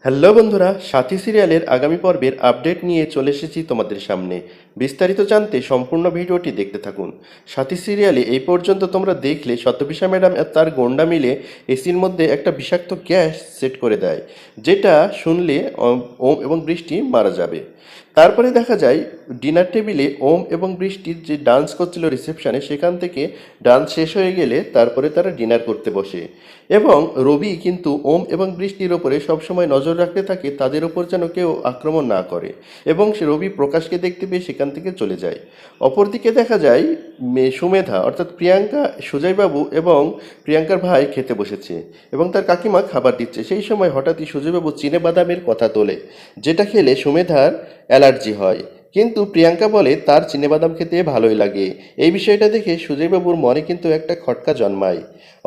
Hello বন্ধুরা, সাথী সিরিয়ালের আগামী পর্বের আপডেট নিয়ে চলে এসেছি তোমাদের সামনে। বিস্তারিত জানতে সম্পূর্ণ ভিডিওটি দেখতে থাকুন। সাথী সিরিয়ালে এই পর্যন্ত তোমরা দেখলে শতবিশা ম্যাডাম আর তার গন্ডা মিলে এসির মধ্যে একটা বিষাক্ত গ্যাস সেট করে দেয়, যেটা শুনলে ওম এবং বৃষ্টি মারা যাবে। তারপরে দেখা যায় ডিনার টেবিলে ওম এবং বৃষ্টির যে ডান্স করছিল রিসেপশনে, সেখান থেকে ডান্স শেষ হয়ে গেলে তারপরে তারা ডিনার করতে বসে। এবং রবি কিন্তু ওম এবং বৃষ্টির ওপরে সবসময় নজর রাখতে থাকে তাদের ওপর যেন কেউ আক্রমণ না করে, এবং সে রবি প্রকাশকে দেখতে পেয়ে সেখান থেকে চলে যায়। অপরদিকে দেখা যায় সুমেধা অর্থাৎ প্রিয়াঙ্কা, সুজয়বাবু এবং প্রিয়াঙ্কার ভাই খেতে বসেছে এবং তার কাকিমা খাবার দিচ্ছে। সেই সময় হঠাৎই সুজয়বাবু চিনে বাদামের কথা তোলে, যেটা খেলে সুমেধার অ্যালার্জি হয়, কিন্তু প্রিয়াঙ্কা বলে তার চিনেবাদাম খেতে ভালোই লাগে। এই বিষয়টা দেখে সুজয়বাবুর মনে কিন্তু একটা খটকা জন্মায়।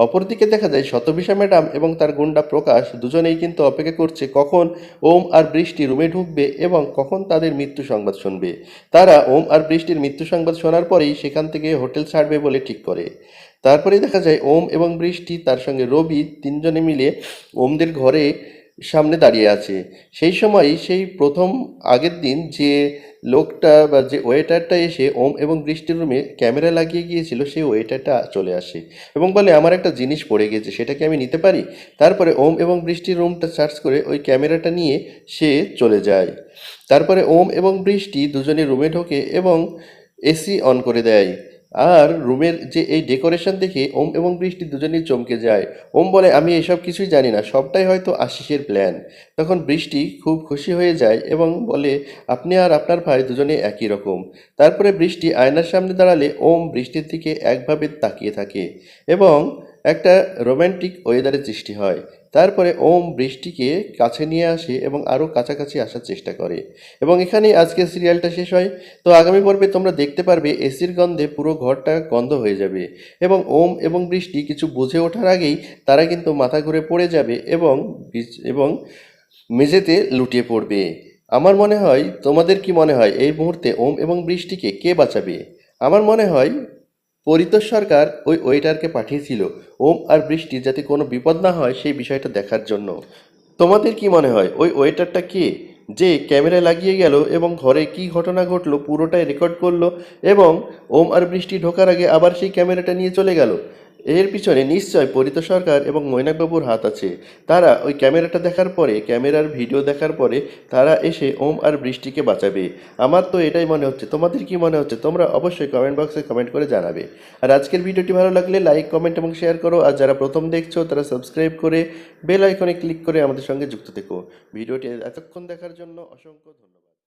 অপরদিকে দেখা যায় শতবিশা ম্যাডাম এবং তার গুন্ডা প্রকাশ দুজনেই কিন্তু অপেক্ষা করছে কখন ওম আর বৃষ্টি রুমে ঢুকবে এবং কখন তাদের মৃত্যু সংবাদ শুনবে। তারা ওম আর বৃষ্টির মৃত্যু সংবাদ শোনার পরেই সেখান থেকে হোটেল ছাড়বে বলে ঠিক করে। তারপরে দেখা যায় ওম এবং বৃষ্টি তার সঙ্গে রবি তিনজনে মিলে ওমদের ঘরে সামনে দাঁড়িয়ে আছে। সেই সময়ই সেই প্রথম আগের দিন যে লোকটা বা যে ওয়েটারটা এসে ওম এবং বৃষ্টির রুমে ক্যামেরা লাগিয়ে গিয়েছিল, সেই ওয়েটারটা চলে আসে এবং বলে আমার একটা জিনিস পড়ে গেছে, সেটাকে আমি নিতে পারি। তারপরে ওম এবং বৃষ্টির রুমটা সার্চ করে ওই ক্যামেরাটা নিয়ে সে চলে যায়। তারপরে ওম এবং বৃষ্টি দুজনে রুমে ঢোকে এবং এসি অন করে দেয়। আর রুমের যে এই ডেকোরেশন দেখে ওম এবং বৃষ্টি দুজনেই চমকে যায়। ওম বলে আমি এসব কিছুই জানি না, সবটাই হয়তো আশিসের প্ল্যান। তখন বৃষ্টি খুব খুশি হয়ে যায় এবং বলে আপনি আর আপনার ভাই দুজনে একই রকম। তারপরে বৃষ্টি আয়নার সামনে দাঁড়ালে ওম বৃষ্টির দিকে একভাবে তাকিয়ে থাকে এবং একটা রোম্যান্টিক ওয়েদারের সৃষ্টি হয়। তারপরে ওম বৃষ্টিকে কাছে নিয়ে আসে এবং আরও কাছাকাছি আসার চেষ্টা করে এবং এখানেই আজকের সিরিয়ালটা শেষ হয়। তো আগামী পর্বে তোমরা দেখতে পারবে এসির গন্ধে পুরো ঘরটা গন্ধ হয়ে যাবে এবং ওম এবং বৃষ্টি কিছু বুঝে ওঠার আগেই তারা কিন্তু মাথা ঘুরে পড়ে যাবে এবং এবং মেঝেতে লুটিয়ে পড়বে। আমার মনে হয়, তোমাদের কি মনে হয় এই মুহূর্তে ওম এবং বৃষ্টিকে কে বাঁচাবে? আমার মনে হয় পরিতোষ সরকার ওই ওয়েটারকে পাঠিয়েছিল ওম আর বৃষ্টির যাতে কোনো বিপদ না হয় সেই বিষয়টা দেখার জন্য। তোমাদের কি মনে হয় ওই ওয়েটারটা কে, যে ক্যামেরা লাগিয়ে গেল এবং ঘরে কি ঘটনা ঘটলো পুরোটাই রেকর্ড করলো এবং ওম আর বৃষ্টি ঢোকার আগে আবার সেই ক্যামেরাটা নিয়ে চলে গেল? এর পিছনে নিশ্চয় পরিত সরকার এবং মৈনাকবাবুর হাত আছে। তারা ওই ক্যামেরাটা দেখার পরে, ক্যামেরার ভিডিও দেখার পরে তারা এসে ওম আর বৃষ্টিকে বাঁচাবে। আমার তো এটাই মনে হচ্ছে। তোমাদের কি মনে হচ্ছে তোমরা অবশ্যই কমেন্ট বক্সে কমেন্ট করে জানাবে। আর আজকের ভিডিওটি ভালো লাগলে লাইক, কমেন্ট এবং শেয়ার করো। আর যারা প্রথম দেখছো তারা সাবস্ক্রাইব করে বেল আইকনে ক্লিক করে আমাদের সঙ্গে যুক্ত থেকো। ভিডিওটি এতক্ষণ দেখার জন্য অসংখ্য ধন্যবাদ।